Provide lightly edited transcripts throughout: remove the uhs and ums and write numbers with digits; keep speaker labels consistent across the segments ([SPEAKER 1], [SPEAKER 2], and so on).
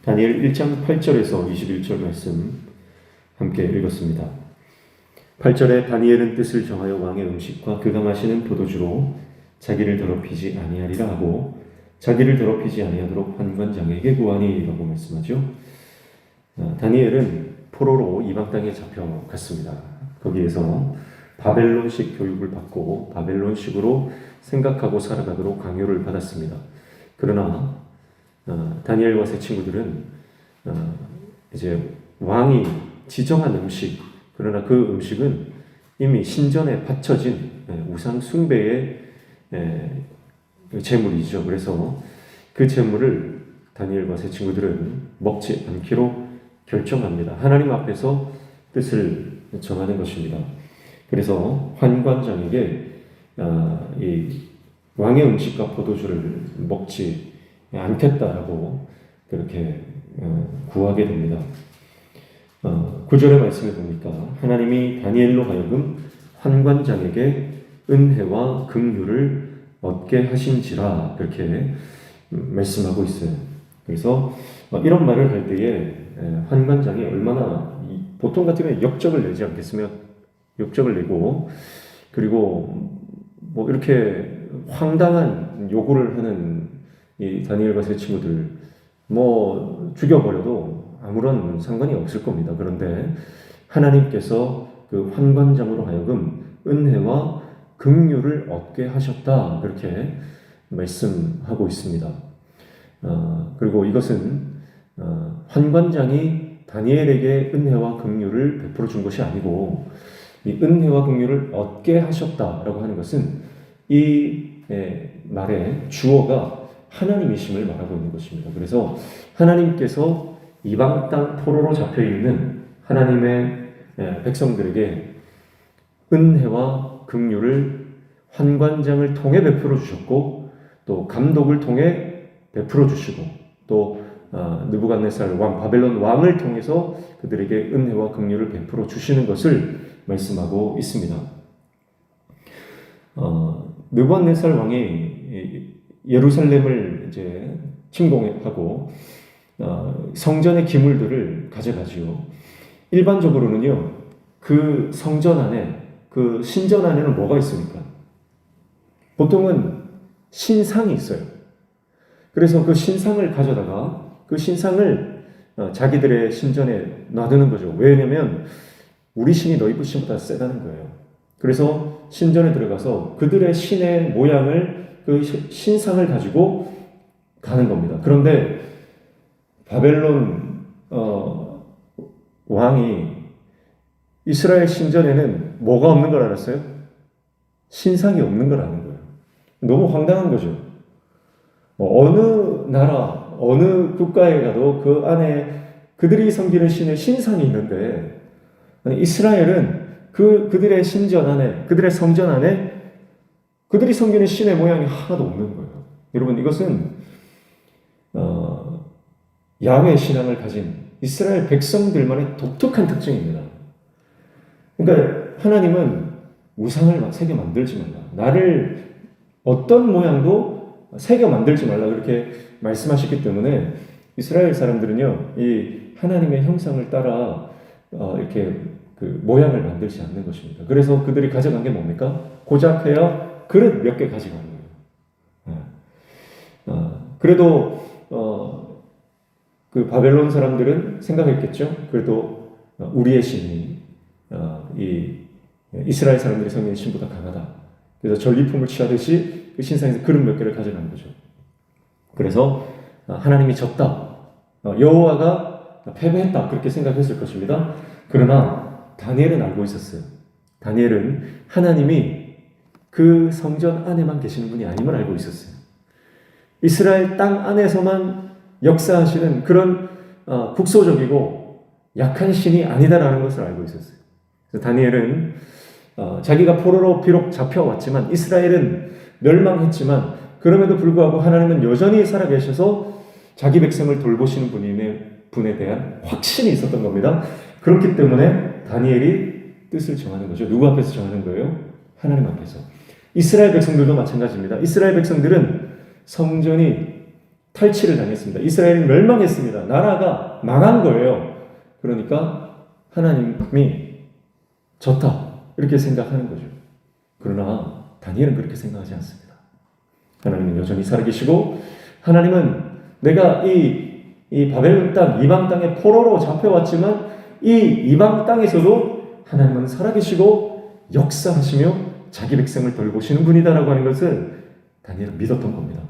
[SPEAKER 1] 다니엘 1장 8절에서 21절 말씀 함께 읽었습니다. 8절에 다니엘은 뜻을 정하여 왕의 음식과 그가 마시는 포도주로 자기를 더럽히지 아니하리라 하고 자기를 더럽히지 아니하도록 환관장에게 구하니라고 말씀하죠. 다니엘은 포로로 이방 땅에 잡혀갔습니다. 거기에서 바벨론식 교육을 받고 바벨론식으로 생각하고 살아가도록 강요를 받았습니다. 그러나 다니엘과 세 친구들은 이제 왕이 지정한 음식, 그러나 그 음식은 이미 신전에 바쳐진 우상 숭배의 제물이죠. 그래서 그 제물을 다니엘과 세 친구들은 먹지 않기로 결정합니다. 하나님 앞에서 뜻을 정하는 것입니다. 그래서 환관장에게 이 왕의 음식과 포도주를 먹지 않겠다라고 그렇게 구하게 됩니다. 9절의 말씀을 보니까 하나님이 다니엘로 하여금 환관장에게 은혜와 긍휼을 얻게 하신지라 그렇게 말씀하고 있어요. 그래서 이런 말을 할 때에 환관장이 얼마나 보통 같으면 역적을 내지 않겠으며 역적을 내고 그리고 뭐 이렇게 황당한 요구를 하는 이 다니엘과 세 친구들 뭐 죽여버려도 아무런 상관이 없을 겁니다. 그런데 하나님께서 그 환관장으로 하여금 은혜와 긍휼을 얻게 하셨다 그렇게 말씀하고 있습니다. 그리고 이것은 환관장이 다니엘에게 은혜와 긍휼을 베풀어 준 것이 아니고 이 은혜와 긍휼을 얻게 하셨다라고 하는 것은 이 말의 주어가 하나님이심을 말하고 있는 것입니다. 그래서 하나님께서 이방 땅 포로로 잡혀 있는 하나님의 백성들에게 은혜와 긍휼을 환관장을 통해 베풀어 주셨고 또 감독을 통해 베풀어 주시고 또 느부갓네살 왕 바벨론 왕을 통해서 그들에게 은혜와 긍휼을 베풀어 주시는 것을 말씀하고 있습니다. 느부갓네살 왕이 예루살렘을 이제 침공하고 성전의 기물들을 가져가지요. 일반적으로는요, 그 성전 안에, 그 신전 안에는 뭐가 있습니까? 보통은 신상이 있어요. 그래서 그 신상을 가져다가 그 신상을 자기들의 신전에 놔두는 거죠. 왜냐면 우리 신이 너희 신보다 세다는 거예요. 그래서 신전에 들어가서 그들의 신의 모양을 그 신상을 가지고 가는 겁니다. 그런데 바벨론 왕이 이스라엘 신전에는 뭐가 없는 걸 알았어요? 신상이 없는 걸 아는 거예요. 너무 황당한 거죠. 어느 나라, 어느 국가에 가도 그 안에 그들이 섬기는 신의 신상이 있는데 이스라엘은 그들의 신전 안에, 그들의 성전 안에 그들이 섬기는 신의 모양이 하나도 없는 거예요. 여러분, 이것은 야훼 신앙을 가진 이스라엘 백성들만의 독특한 특징입니다. 그러니까 하나님은 우상을 새겨 만들지 말라. 나를 어떤 모양도 새겨 만들지 말라. 그렇게 말씀하셨기 때문에 이스라엘 사람들은요, 이 하나님의 형상을 따라 이렇게 그 모양을 만들지 않는 것입니다. 그래서 그들이 가져간 게 뭡니까? 고작해야 그릇 몇 개 가져가는 거예요. 그래도 그 바벨론 사람들은 생각했겠죠. 그래도 우리의 신이 이 이스라엘 사람들의 섬기는 신보다 강하다. 그래서 전리품을 취하듯이 그 신상에서 그릇 몇 개를 가져가는 거죠. 그래서 하나님이 졌다. 여호와가 패배했다. 그렇게 생각했을 것입니다. 그러나 다니엘은 알고 있었어요. 다니엘은 하나님이 그 성전 안에만 계시는 분이 아님을 알고 있었어요. 이스라엘 땅 안에서만 역사하시는 그런 국소적이고 약한 신이 아니다라는 것을 알고 있었어요. 그래서 다니엘은 자기가 포로로 비록 잡혀왔지만 이스라엘은 멸망했지만 그럼에도 불구하고 하나님은 여전히 살아계셔서 자기 백성을 돌보시는 분에 대한 확신이 있었던 겁니다. 그렇기 때문에 다니엘이 뜻을 정하는 거죠. 누구 앞에서 정하는 거예요? 하나님 앞에서. 이스라엘 백성들도 마찬가지입니다. 이스라엘 백성들은 성전이 탈취를 당했습니다. 이스라엘이 멸망했습니다. 나라가 망한 거예요. 그러니까 하나님이 졌다 이렇게 생각하는 거죠. 그러나 다니엘은 그렇게 생각하지 않습니다. 하나님은 여전히 살아계시고 하나님은 내가 이 바벨론 땅, 이방 땅의 포로로 잡혀왔지만 이 이방 땅에서도 하나님은 살아계시고 역사하시며 자기 백성을 돌보시는 분이다라고 하는 것을 다니엘은 믿었던 겁니다.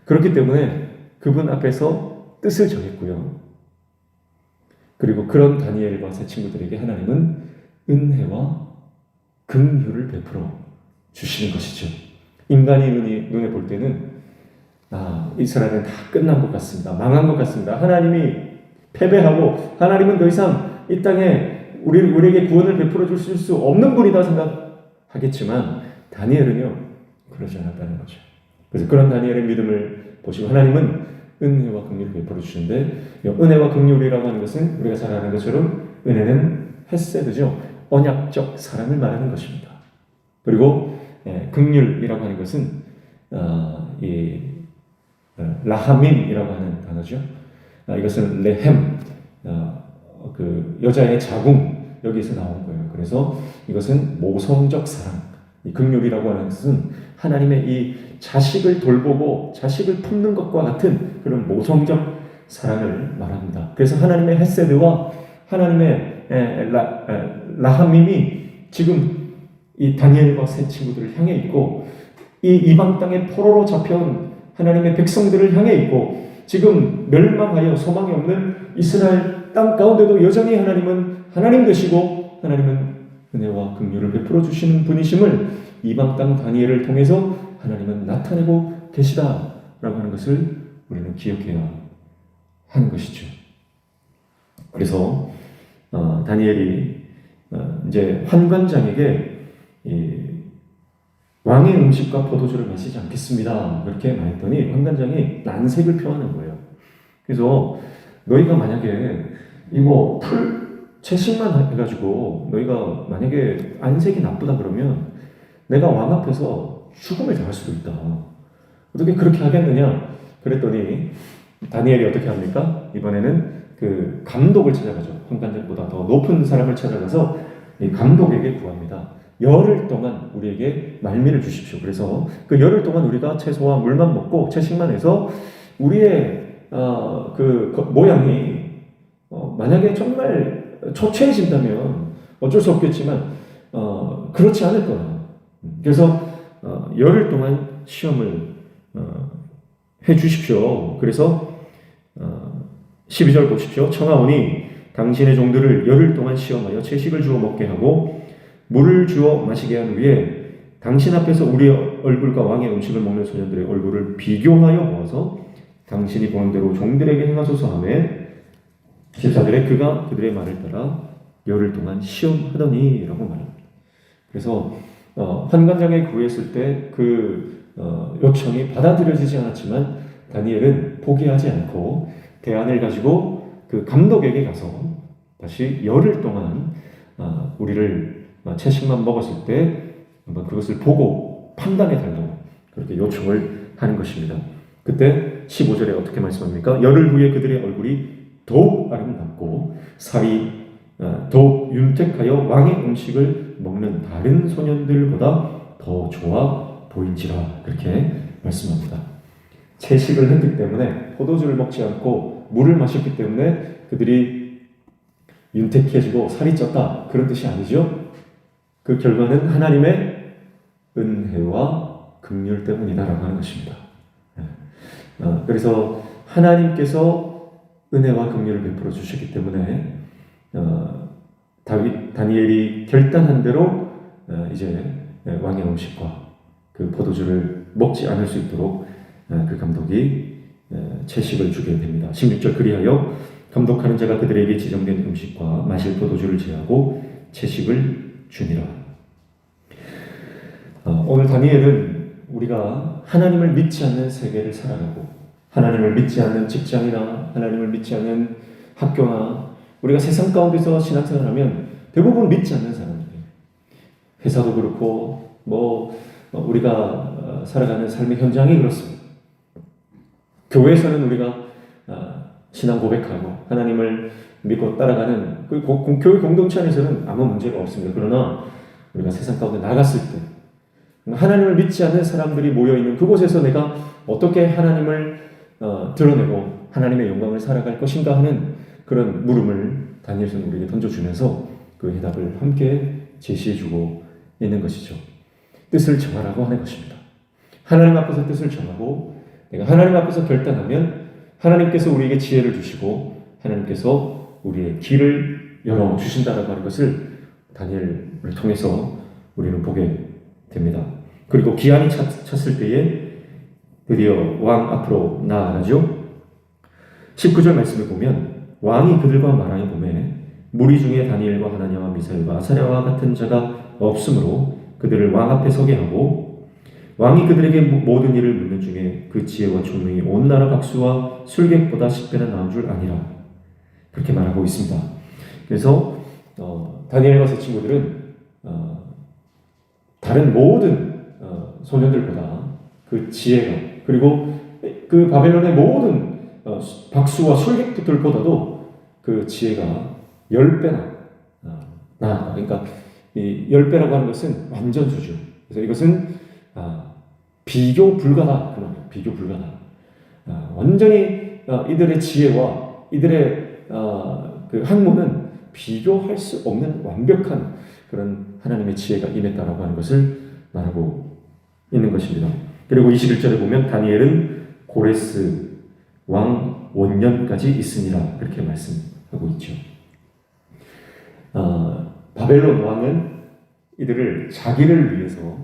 [SPEAKER 1] 그렇기 때문에 그분 앞에서 뜻을 정했고요. 그리고 그런 다니엘과 새 친구들에게 하나님은 은혜와 긍휼을 베풀어 주시는 것이죠. 인간이 눈에 볼 때는 이스라엘은 다 끝난 것 같습니다. 망한 것 같습니다. 하나님이 패배하고 하나님은 더 이상 이 땅에 우리에게 구원을 베풀어 주실 수 없는 분이다 생각하겠지만 다니엘은요 그러지 않았다는 거죠. 그래서 그런 다니엘의 믿음을 보시고 하나님은 은혜와 긍휼을 베풀어 주시는데 은혜와 긍휼이라고 하는 것은 우리가 잘 아는 것처럼 은혜는 헤세드죠. 언약적 사랑을 말하는 것입니다. 그리고 긍휼이라고 하는 것은 라하밈이라고 하는 단어죠. 이것은 레헴, 그 여자의 자궁 여기서 나온 거예요. 그래서 이것은 모성적 사랑. 이 긍휼이라고 하는 것은 하나님의 이 자식을 돌보고 자식을 품는 것과 같은 그런 모성적 사랑을 말합니다. 그래서 하나님의 헤세드와 하나님의 라하밈이 지금 이 다니엘과 새 친구들을 향해 있고 이 이방 땅의 포로로 잡혀온 하나님의 백성들을 향해 있고 지금 멸망하여 소망이 없는 이스라엘 땅 가운데도 여전히 하나님은 하나님 되시고 하나님은 은혜와 긍휼을 베풀어 주시는 분이심을 이방 땅 다니엘을 통해서 하나님은 나타내고 계시다라고 하는 것을 우리는 기억해야 하는 것이죠. 그래서 다니엘이 이제 환관장에게 왕의 음식과 포도주를 마시지 않겠습니다. 그렇게 말했더니 환관장이 난색을 표하는 거예요. 그래서 너희가 만약에 이거 채식만 해가지고 너희가 만약에 안색이 나쁘다 그러면 내가 왕 앞에서 죽음을 당할 수도 있다. 어떻게 그렇게 하겠느냐? 그랬더니 다니엘이 어떻게 합니까? 이번에는 그 감독을 찾아가죠. 환관장보다 더 높은 사람을 찾아가서 이 감독에게 구합니다. 열흘 동안 우리에게 말미를 주십시오. 그래서 그 열흘 동안 우리가 채소와 물만 먹고 채식만 해서 우리의 그 모양이 만약에 정말 초췌해진다면 어쩔 수 없겠지만 그렇지 않을 거야. 그래서 열흘 동안 시험을 해 주십시오. 그래서 12절 보십시오. 청하오니 당신의 종들을 열흘 동안 시험하여 채식을 주어 먹게 하고 물을 주어 마시게 한 후에 당신 앞에서 우리의 얼굴과 왕의 음식을 먹는 소년들의 얼굴을 비교하여 보아서 당신이 보는 대로 종들에게 행하소서 하며 14절에 그가 그들의 말을 따라 열흘 동안 시험하더니 라고 말합니다. 그래서 환관장에 구했을 때 그 요청이 받아들여지지 않았지만 다니엘은 포기하지 않고 대안을 가지고 그 감독에게 가서 다시 열흘 동안 우리를 채식만 먹었을 때 한번 그것을 보고 판단해 달라고 그렇게 요청을 하는 것입니다. 그때 15절에 어떻게 말씀합니까? 열흘 후에 그들의 얼굴이 더욱 아름답고 살이 더욱 윤택하여 왕의 음식을 먹는 다른 소년들보다 더 좋아 보인지라 그렇게 말씀합니다. 채식을 했기 때문에 포도주를 먹지 않고 물을 마셨기 때문에 그들이 윤택해지고 살이 쪘다 그런 뜻이 아니죠. 그 결과는 하나님의 은혜와 긍휼 때문이다라고 하는 것입니다. 그래서 하나님께서 은혜와 긍휼을 베풀어 주셨기 때문에 다니엘이 결단한 대로 이제 왕의 음식과 그 포도주를 먹지 않을 수 있도록 그 감독이 채식을 주게 됩니다. 16절 그리하여 감독하는 자가 그들에게 지정된 음식과 마실 포도주를 제하고 채식을 주니라. 오늘 다니엘은 우리가 하나님을 믿지 않는 세계를 살아가고 하나님을 믿지 않는 직장이나 하나님을 믿지 않는 학교나 우리가 세상 가운데서 신앙생활하면 대부분 믿지 않는 사람들이에요. 회사도 그렇고 우리가 살아가는 삶의 현장이 그렇습니다. 교회에서는 우리가 신앙 고백하고 하나님을 믿고 따라가는 그 교회 공동체 안에서는 아무 문제가 없습니다. 그러나 우리가 세상 가운데 나갔을 때 하나님을 믿지 않는 사람들이 모여있는 그곳에서 내가 어떻게 하나님을 드러내고 하나님의 영광을 살아갈 것인가 하는 그런 물음을 다니엘서는 우리에게 던져주면서 그 해답을 함께 제시해주고 있는 것이죠. 뜻을 정하라고 하는 것입니다. 하나님 앞에서 뜻을 정하고 내가 하나님 앞에서 결단하면 하나님께서 우리에게 지혜를 주시고 하나님께서 우리의 길을 열어주신다라고 하는 것을 다니엘을 통해서 우리는 보게 됩니다. 그리고 기한이 찼을 때에 드디어 왕 앞으로 나아가죠. 19절 말씀을 보면 왕이 그들과 말하여 보매 무리 중에 다니엘과 하나냐와 미사엘과 아사랴와 같은 자가 없으므로 그들을 왕 앞에 서게 하고 왕이 그들에게 모든 일을 묻는 중에 그 지혜와 총명이 온 나라 박수와 술객보다 10배나 나은 줄 아니라 그렇게 말하고 있습니다. 그래서 다니엘과 세 친구들은 다른 모든 소년들보다 그 지혜가 그리고 그 바벨론의 모든 박수와 술객들보다도 그 지혜가 10배나 나았다. 그러니까 이 10배라고 하는 것은 완전 수준. 그래서 이것은 비교 불가다. 비교 불가다. 완전히 이들의 지혜와 이들의 그 학문은 비교할 수 없는 완벽한 그런 하나님의 지혜가 임했다라고 하는 것을 말하고 있는 것입니다. 그리고 21절에 보면 다니엘은 고레스 왕 원년까지 있으니라 그렇게 말씀하고 있죠. 바벨론 왕은 이들을 자기를 위해서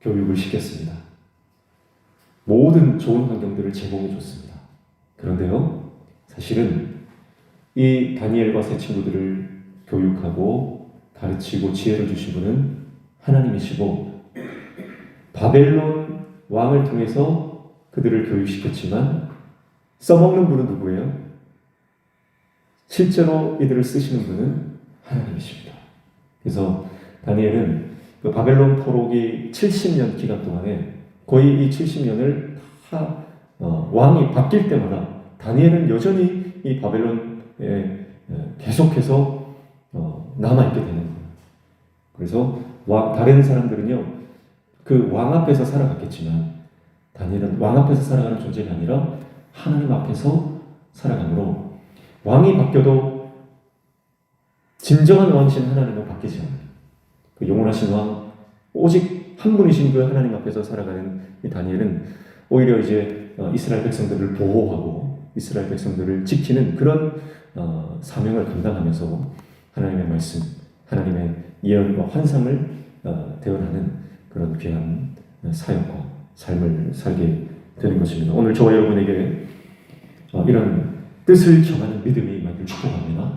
[SPEAKER 1] 교육을 시켰습니다. 모든 좋은 환경들을 제공해 줬습니다. 그런데요, 사실은 이 다니엘과 세 친구들을 교육하고 가르치고 지혜를 주신 분은 하나님이시고 바벨론 왕을 통해서 그들을 교육시켰지만 써먹는 분은 누구예요? 실제로 이들을 쓰시는 분은 하나님이십니다. 그래서 다니엘은 그 바벨론 포로기 70년 기간 동안에 거의 이 70년을 다 왕이 바뀔 때마다 다니엘은 여전히 이 바벨론에 계속해서 남아있게 되는 거예요. 그래서 다른 사람들은요 그 왕 앞에서 살아갔겠지만 다니엘은 왕 앞에서 살아가는 존재가 아니라 하나님 앞에서 살아가므로 왕이 바뀌어도 진정한 왕이신 하나님은 바뀌지 않아요. 그 영원하신 왕 오직 한 분이신 그 하나님 앞에서 살아가는 이 다니엘은 오히려 이제 이스라엘 백성들을 보호하고 이스라엘 백성들을 지키는 그런 사명을 감당하면서 하나님의 말씀, 하나님의 예언과 환상을 대언하는 그런 귀한 사역과 삶을 살게 되는 것입니다. 오늘 저와 여러분에게 이런 뜻을 정하는 믿음이 임하기를 축복합니다.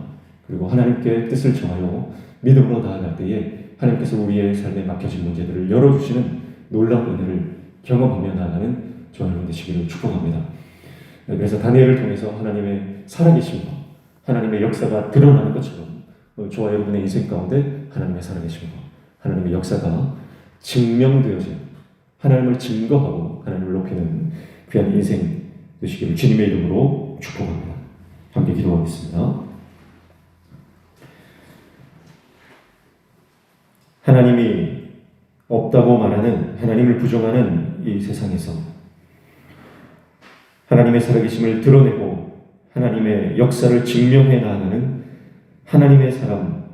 [SPEAKER 1] 그리고 하나님께 뜻을 정하여 믿음으로 나아갈 때에 하나님께서 우리의 삶에 막혀진 문제들을 열어주시는 놀라운 은혜를 경험하며 나아가는 저와 여러분 되시기를 축복합니다. 그래서 다니엘을 통해서 하나님의 살아계심과 하나님의 역사가 드러나는 것처럼 저와 여러분의 인생 가운데 하나님의 살아계심과 하나님의 역사가 증명되어진 하나님을 증거하고 하나님을 높이는 귀한 인생 되시기를 주님의 이름으로 축복합니다. 함께 기도하겠습니다. 하나님이 없다고 말하는 하나님을 부정하는 이 세상에서 하나님의 살아계심을 드러내고 하나님의 역사를 증명해 나가는 하나님의 사람,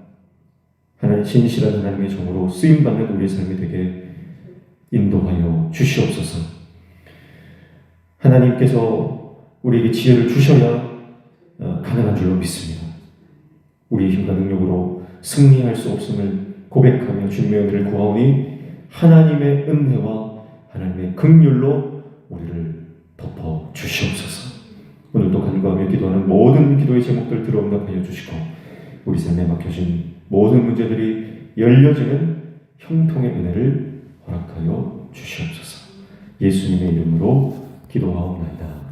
[SPEAKER 1] 하나님 진실한 하나님의 종으로 쓰임받는 우리의 삶이 되게 인도하여 주시옵소서. 하나님께서 우리에게 지혜를 주셔야 가능한 줄로 믿습니다. 우리의 힘과 능력으로 승리할 수 없음을 고백하며 주님의 은혜를 구하오니 하나님의 은혜와 하나님의 긍휼로 우리를 덮어 주시옵소서. 오늘도 간구하며 기도하는 모든 기도의 제목들 들어응답하여 주시고 우리 삶에 막혀진 모든 문제들이 열려지는 형통의 은혜를 허락하여 주시옵소서. 예수님의 이름으로 기도하옵나이다.